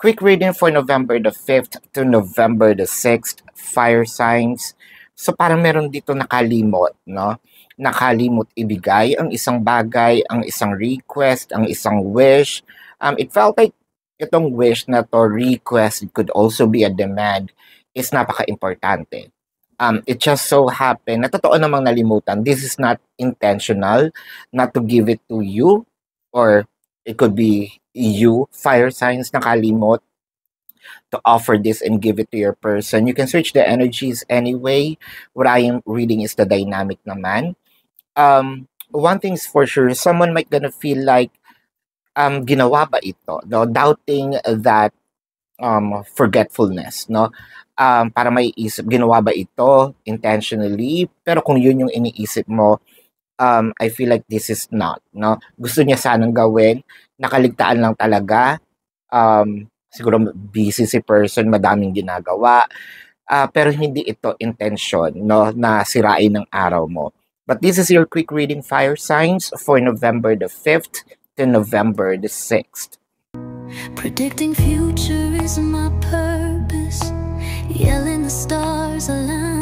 Quick reading for November the 5th to November the 6th, fire signs. So parang meron dito nakalimot, no? Nakalimot ibigay ang isang bagay, ang isang request, ang isang wish. It felt like itong wish na to, request, it could also be a demand, is napaka-importante. It just so happened na totoo namang nalimutan. This is not intentional, not to give it to you, or it could be you, fire signs, nakalimot to offer this and give it to your person. You can search the energies anyway. What I am reading is the dynamic naman. One thing's for sure, someone might gonna feel like, ginawa ba ito? No? Doubting that forgetfulness, no? Para may isip, ginawa ba ito intentionally? Pero kung yun yung iniisip mo, I feel like this is not, no? Gusto niya sanang gawin, nakaligtaan lang talaga. Siguro busy si person, madaming ginagawa. Pero hindi ito intention, no, na sirain ng araw mo. But this is your quick reading, fire signs, for November the 5th to November the 6th. Predicting future is my purpose. Yelling the stars align.